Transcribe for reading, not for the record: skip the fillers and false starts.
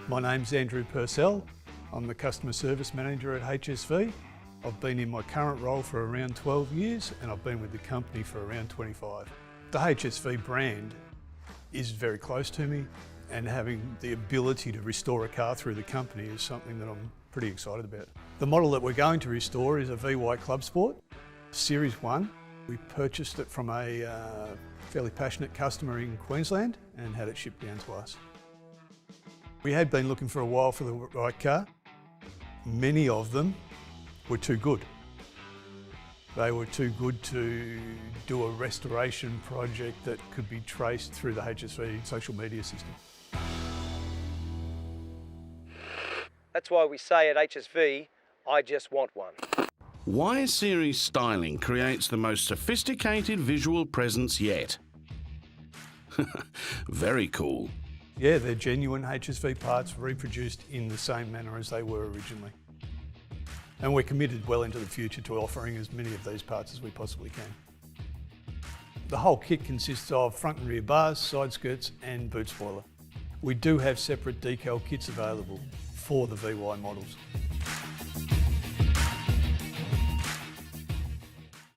My name's Andrew Purcell. I'm the Customer Service Manager at HSV. I've been in my current role for around 12 years and I've been with the company for around 25. The HSV brand is very close to me, and having the ability to restore a car through the company is something that I'm pretty excited about. The model that we're going to restore is a VY Clubsport Series 1. We purchased it from a fairly passionate customer in Queensland and had it shipped down to us. We had been looking for a while for the right car. Many of them were too good. They were too good to do a restoration project that could be traced through the HSV social media system. That's why we say at HSV, I just want one. Y Series styling creates the most sophisticated visual presence yet. Very cool. Yeah, they're genuine HSV parts reproduced in the same manner as they were originally. And we're committed well into the future to offering as many of these parts as we possibly can. The whole kit consists of front and rear bars, side skirts and boot spoiler. We do have separate decal kits available for the VY models.